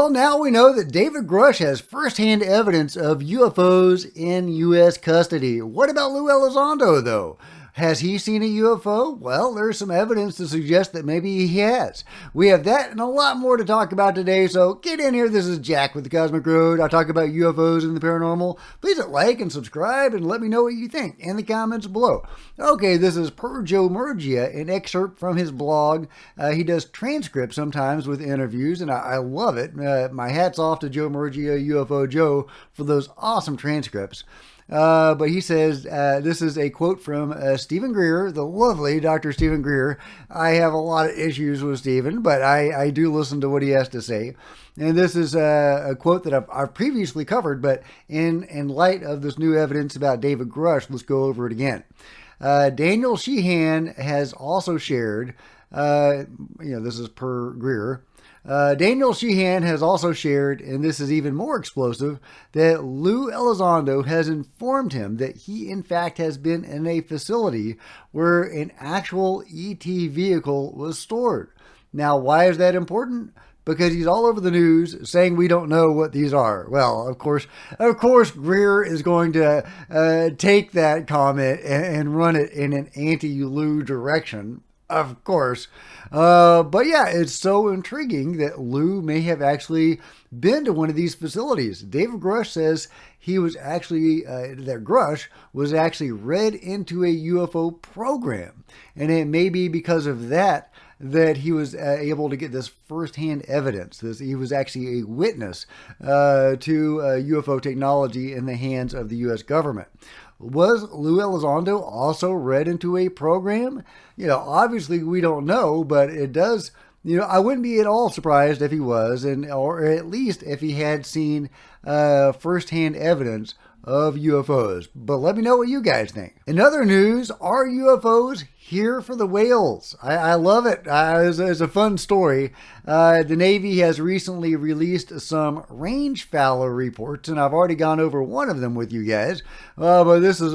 Well, now we know that David Grush has firsthand evidence of UFOs in U.S. custody. What about Lou Elizondo, though? Has he seen a UFO? Well, there's some evidence to suggest that maybe he has. We have that and a lot more to talk about today, so get in here. This is Jack with the Cosmic Road. I talk about UFOs and the paranormal. Please hit like and subscribe and let me know what you think in the comments below. Okay, this is per Joe Murgia, an excerpt from his blog. He does transcripts sometimes with interviews, and I love it. My hat's off to Joe Murgia, UFO Joe, for those awesome transcripts. But he says, this is a quote from Stephen Greer, the lovely Dr. Stephen Greer. I have a lot of issues with Stephen, but I do listen to what he has to say. And this is a quote that I've previously covered, but in light of this new evidence about David Grush, let's go over it again. Daniel Sheehan has also shared, this is per Greer. Daniel Sheehan has also shared, and this is even more explosive, that Lou Elizondo has informed him that he in fact has been in a facility where an actual ET vehicle was stored. Now, why is that important? Because he's all over the news saying we don't know what these are. Well, of course, Greer is going to take that comment and run it in an anti-Lou direction. Of course. But yeah, it's so intriguing that Lou may have actually been to one of these facilities. David Grush says he was actually, that Grush was actually read into a UFO program. And it may be because of that he was able to get this firsthand evidence. He was actually a witness to UFO technology in the hands of the U.S. government. Was Lou Elizondo also read into a program? Obviously we don't know, but it does, I wouldn't be at all surprised if he was, or at least if he had seen firsthand evidence of UFOs. But let me know what you guys think. In other news, are UFOs here for the whales? I love it. It's a fun story. The Navy has recently released some range fowler reports, and I've already gone over one of them with you guys. But this is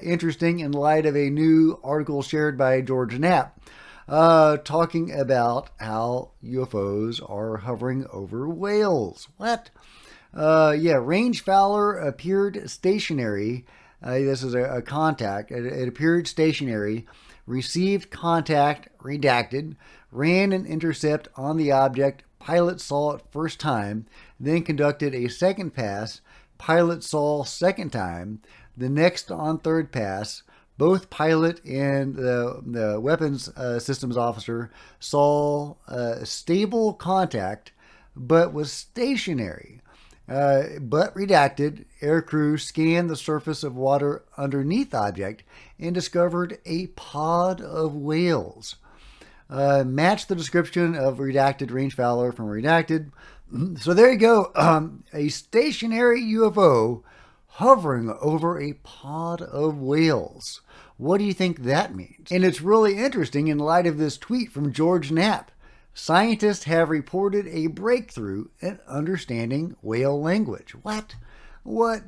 interesting in light of a new article shared by George Knapp, talking about how UFOs are hovering over whales. What? Range fowler appeared stationary. This is a contact. It appeared stationary, received contact, redacted, ran an intercept on the object. Pilot saw it first time, then conducted a second pass. Pilot saw second time, the next on third pass. Both pilot and the weapons systems officer saw stable contact, but was stationary. But redacted. Aircrew scanned the surface of water underneath object and discovered a pod of whales. Matched the description of redacted range fowler from redacted. So there you go. A stationary UFO hovering over a pod of whales. What do you think that means? And it's really interesting in light of this tweet from George Knapp. Scientists have reported a breakthrough in understanding whale language. What?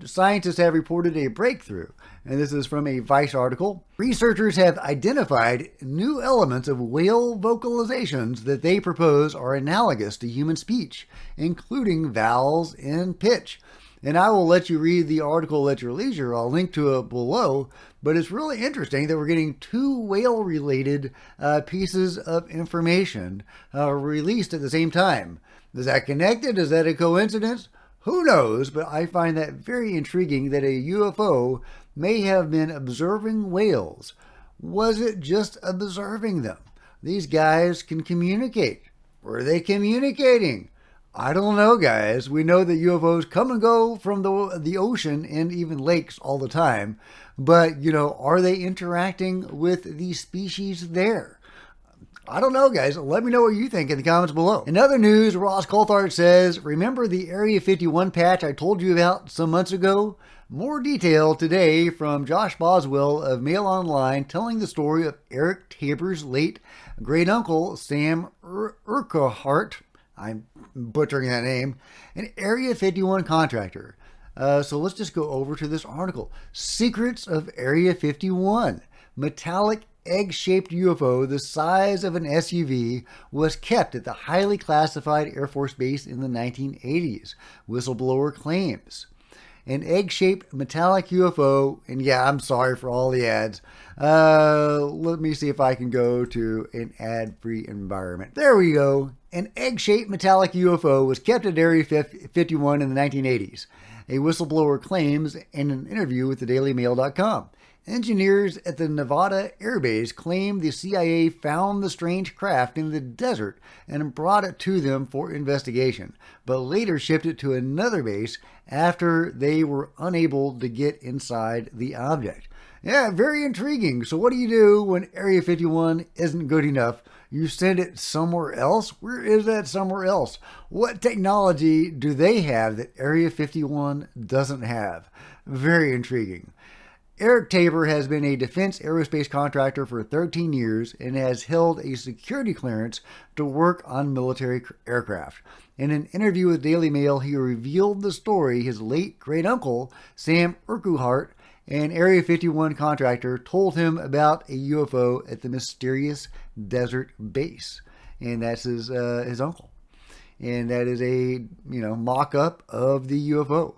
Scientists have reported a breakthrough. And this is from a Vice article. Researchers have identified new elements of whale vocalizations that they propose are analogous to human speech, including vowels and pitch. And I will let you read the article at your leisure. I'll link to it below. But it's really interesting that we're getting two whale-related pieces of information released at the same time. Is that connected? Is that a coincidence? Who knows? But I find that very intriguing that a UFO may have been observing whales. Was it just observing them? These guys can communicate. Were they communicating? I don't know, guys. We know that UFOs come and go from the ocean and even lakes all the time. But, are they interacting with the species there? I don't know, guys. Let me know what you think in the comments below. In other news, Ross Coulthard says, remember the Area 51 patch I told you about some months ago? More detail today from Josh Boswell of Mail Online telling the story of Eric Tabor's late great-uncle, Sam Urquhart. I'm butchering that name, an Area 51 contractor. So let's just go over to this article. Secrets of Area 51. Metallic egg-shaped UFO the size of an SUV was kept at the highly classified Air Force base in the 1980s, whistleblower claims. An egg-shaped metallic UFO, and yeah, I'm sorry for all the ads. Let me see if I can go to an ad-free environment. There we go. An egg-shaped metallic UFO was kept at Area 51 in the 1980s. A whistleblower claims in an interview with thedailymail.com. Engineers at the Nevada Air Base claim the CIA found the strange craft in the desert and brought it to them for investigation, but later shipped it to another base after they were unable to get inside the object. Yeah, very intriguing. So what do you do when Area 51 isn't good enough? You send it somewhere else? Where is that somewhere else? What technology do they have that Area 51 doesn't have? Very intriguing. Eric Tabor has been a defense aerospace contractor for 13 years and has held a security clearance to work on military aircraft. In an interview with Daily Mail, he revealed the story his late great-uncle, Sam Urquhart, an Area 51 contractor, told him about a UFO at the mysterious desert base. And that's his uncle. And that is a, mock-up of the UFO.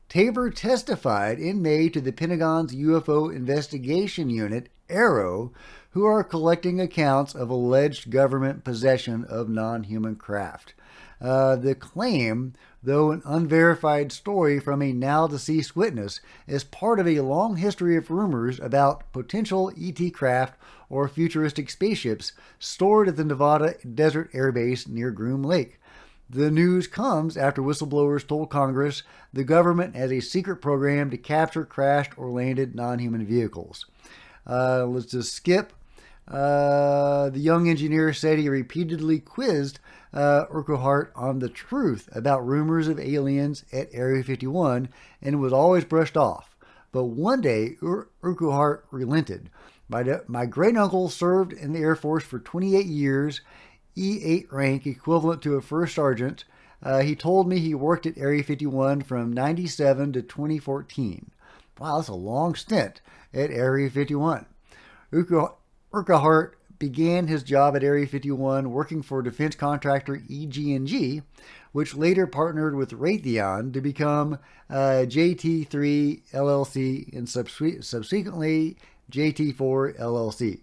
Tabor testified in May to the Pentagon's UFO investigation unit, AARO, who are collecting accounts of alleged government possession of non-human craft. The claim, though an unverified story from a now-deceased witness, is part of a long history of rumors about potential ET craft or futuristic spaceships stored at the Nevada Desert Air Base near Groom Lake. The news comes after whistleblowers told Congress the government has a secret program to capture crashed or landed non-human vehicles. Let's just skip. The young engineer said he repeatedly quizzed Urquhart on the truth about rumors of aliens at Area 51 and was always brushed off. But one day, Urquhart relented. My great-uncle served in the Air Force for 28 years, E8 rank, equivalent to a first sergeant. He told me he worked at Area 51 from 97 to 2014. Wow, that's a long stint at Area 51. Urquhart began his job at Area 51 working for defense contractor EG&G, which later partnered with Raytheon to become JT3 LLC and subsequently JT4 LLC.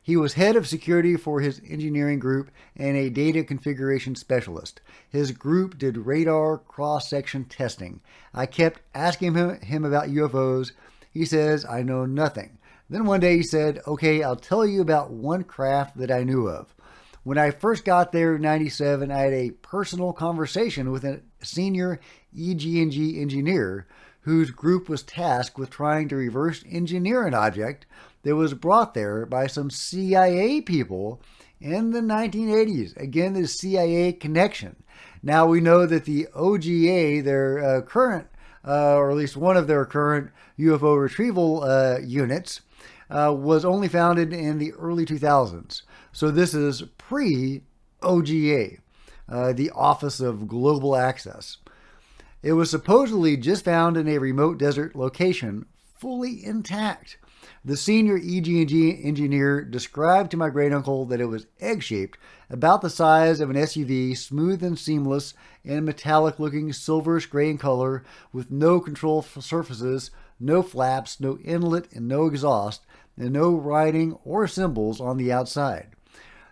He was head of security for his engineering group and a data configuration specialist. His group did radar cross-section testing. I kept asking him about UFOs. He says, I know nothing. Then one day he said, okay, I'll tell you about one craft that I knew of. When I first got there in 97, I had a personal conversation with a senior EG&G engineer whose group was tasked with trying to reverse engineer an object that was brought there by some CIA people in the 1980s. Again, the CIA connection. Now we know that the OGA, their current, or at least one of their current UFO retrieval units, was only founded in the early 2000s. So this is pre-OGA, the Office of Global Access. It was supposedly just found in a remote desert location, fully intact. The senior EG&G engineer described to my great-uncle that it was egg-shaped, about the size of an SUV, smooth and seamless, and metallic-looking silverish gray in color, with no control surfaces, no flaps, no inlet, and no exhaust, and no writing or symbols on the outside.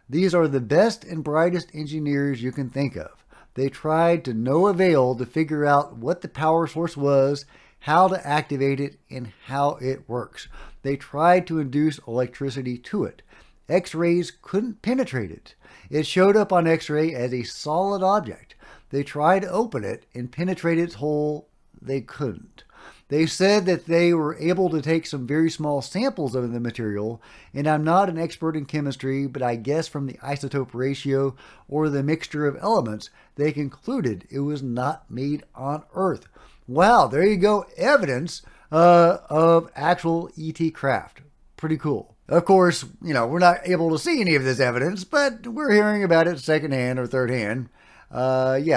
These are the best and brightest engineers you can think of. They tried to no avail to figure out what the power source was, how to activate it, and how it works. They tried to induce electricity to it. X-rays couldn't penetrate it. It showed up on X-ray as a solid object. They tried to open it and penetrate its hole. They couldn't. They said that they were able to take some very small samples of the material, and I'm not an expert in chemistry, but I guess from the isotope ratio or the mixture of elements, they concluded it was not made on Earth. Wow, there you go. Evidence of actual ET craft. Pretty cool. Of course, we're not able to see any of this evidence, but we're hearing about it secondhand or third hand. There's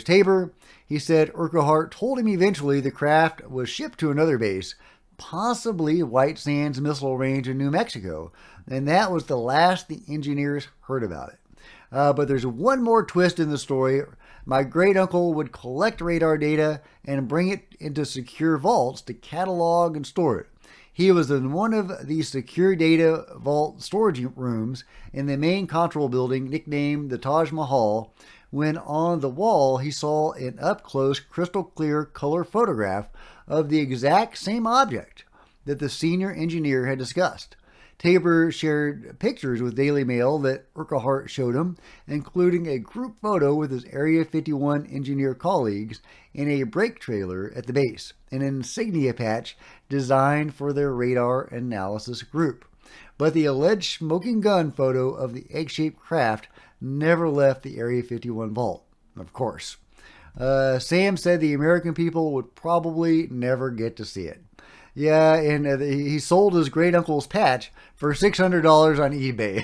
Tabor. He said Urquhart told him eventually the craft was shipped to another base, possibly White Sands Missile Range in New Mexico, and that was the last the engineers heard about it. But there's one more twist in the story. My great uncle would collect radar data and bring it into secure vaults to catalog and store it. He was in one of the secure data vault storage rooms in the main control building, nicknamed the Taj Mahal, when on the wall he saw an up-close, crystal-clear color photograph of the exact same object that the senior engineer had discussed. Tabor shared pictures with Daily Mail that Urquhart showed him, including a group photo with his Area 51 engineer colleagues in a brake trailer at the base, an insignia patch designed for their radar analysis group. But the alleged smoking gun photo of the egg-shaped craft never left the Area 51 vault, of course. Sam said the American people would probably never get to see it. Yeah, and he sold his great-uncle's patch for $600 on eBay.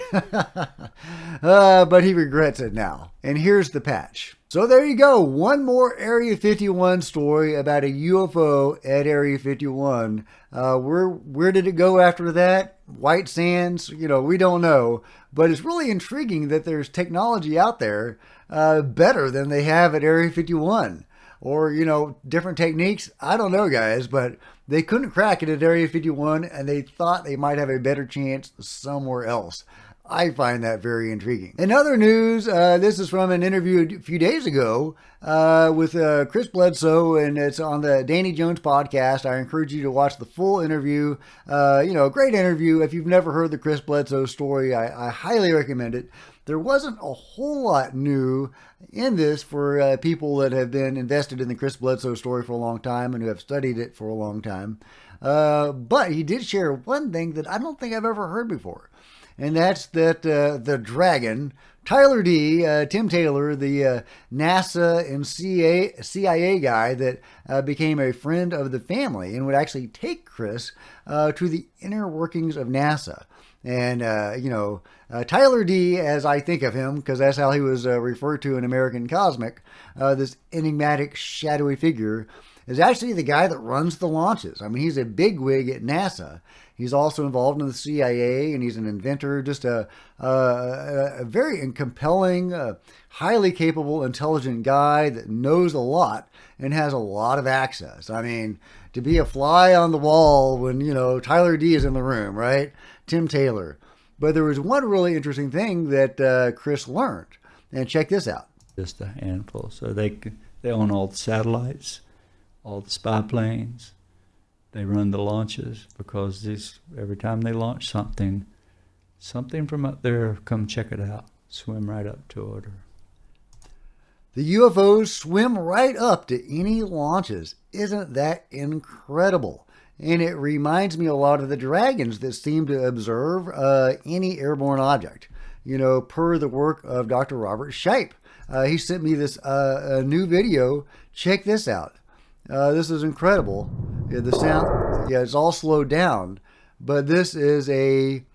But he regrets it now. And here's the patch. So there you go. One more Area 51 story about a UFO at Area 51. Where did it go after that? White Sands? We don't know. But it's really intriguing that there's technology out there better than they have at Area 51. Or, different techniques. I don't know, guys, but they couldn't crack it at Area 51, and they thought they might have a better chance somewhere else. I find that very intriguing. In other news, this is from an interview a few days ago with Chris Bledsoe, and it's on the Danny Jones podcast. I encourage you to watch the full interview. Great interview. If you've never heard the Chris Bledsoe story, I highly recommend it. There wasn't a whole lot new in this for people that have been invested in the Chris Bledsoe story for a long time and who have studied it for a long time. But he did share one thing that I don't think I've ever heard before. And that's that the dragon, Tyler D., Tim Taylor, the NASA and CIA guy that became a friend of the family and would actually take Chris to the inner workings of NASA. And, Tyler D., as I think of him, because that's how he was referred to in American Cosmic, this enigmatic, shadowy figure, is actually the guy that runs the launches. I mean, he's a bigwig at NASA. He's also involved in the CIA, and he's an inventor, just a very compelling, highly capable, intelligent guy that knows a lot and has a lot of access. I mean, to be a fly on the wall when, Tyler D. is in the room, right? Tim Taylor. But there was one really interesting thing that Chris learned. And check this out. Just a handful. So they own all the satellites, all the spy planes. They run the launches because every time they launch something from up there, come check it out. Swim right up to it. The UFOs swim right up to any launches. Isn't that incredible? And it reminds me a lot of the dragons that seem to observe any airborne object, per the work of Dr. Robert Shipe. He sent me this a new video. Check this out. This is incredible. Yeah, the sound, it's all slowed down. But this is a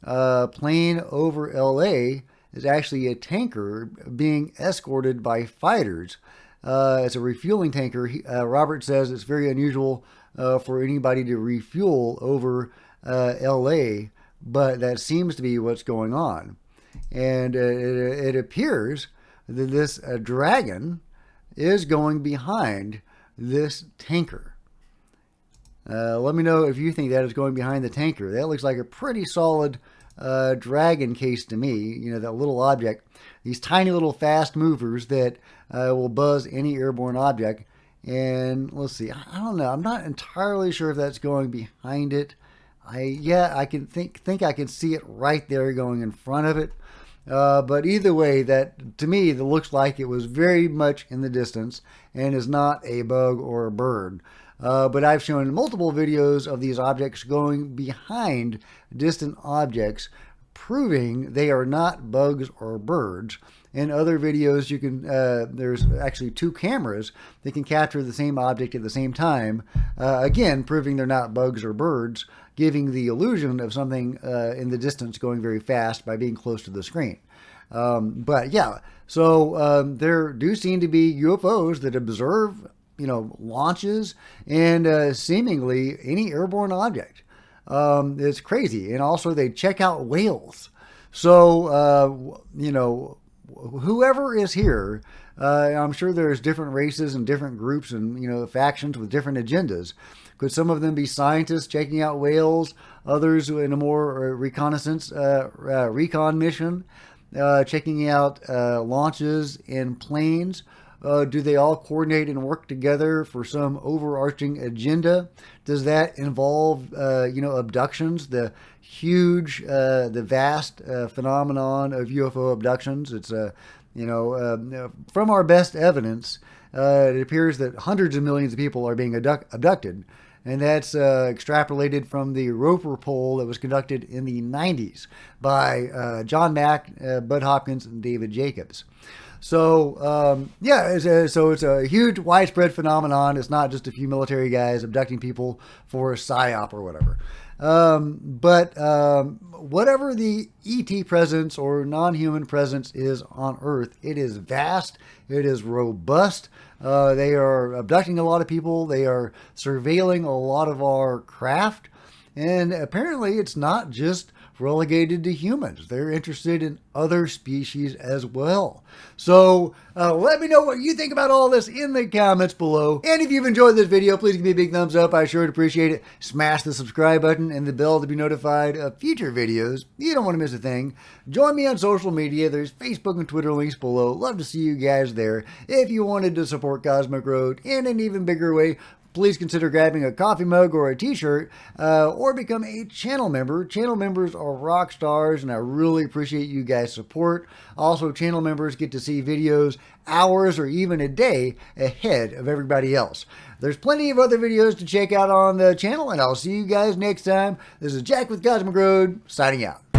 plane over L.A. It's actually a tanker being escorted by fighters. It's a refueling tanker. Robert says it's very unusual for anybody to refuel over L.A., but that seems to be what's going on. And it appears that this dragon is going behind this tanker. Let me know if you think that is going behind the tanker. That looks like a pretty solid dragon case to me. That little object, these tiny little fast movers that will buzz any airborne object. And let's see, I don't know. I'm not entirely sure if that's going behind it. I can think I can see it right there going in front of it. But either way, that to me, that looks like it was very much in the distance and is not a bug or a bird. But I've shown multiple videos of these objects going behind distant objects, proving they are not bugs or birds. In other videos, you can there's actually two cameras that can capture the same object at the same time, again, proving they're not bugs or birds, giving the illusion of something in the distance going very fast by being close to the screen. But yeah, so there do seem to be UFOs that observe launches and seemingly any airborne object. It's crazy. And also they check out whales. So, whoever is here, I'm sure there's different races and different groups and, factions with different agendas. Could some of them be scientists checking out whales? Others in a more reconnaissance, recon mission, checking out launches and planes? Do they all coordinate and work together for some overarching agenda? Does that involve, abductions? The huge, the vast phenomenon of UFO abductions. It's from our best evidence, it appears that hundreds of millions of people are being abducted. And that's extrapolated from the Roper poll that was conducted in the 90s by John Mack, Bud Hopkins, and David Jacobs. So, it's a huge, widespread phenomenon. It's not just a few military guys abducting people for a psyop or whatever. Whatever the ET presence or non-human presence is on Earth, it is vast, it is robust. They are abducting a lot of people. They are surveilling a lot of our craft. And apparently it's not just relegated to humans. They're interested in other species as well. So let me know what you think about all this in the comments below. And if you've enjoyed this video, please give me a big thumbs up. I sure would appreciate it. Smash the subscribe button and the bell to be notified of future videos. You don't want to miss a thing. Join me on social media. There's Facebook and Twitter links below. Love to see you guys there. If you wanted to support Cosmic Road in an even bigger way, please consider grabbing a coffee mug or a t-shirt or become a channel member. Channel members are rock stars, and I really appreciate you guys' support. Also, channel members get to see videos hours or even a day ahead of everybody else. There's plenty of other videos to check out on the channel, and I'll see you guys next time. This is Jack with Cosmic Road, signing out.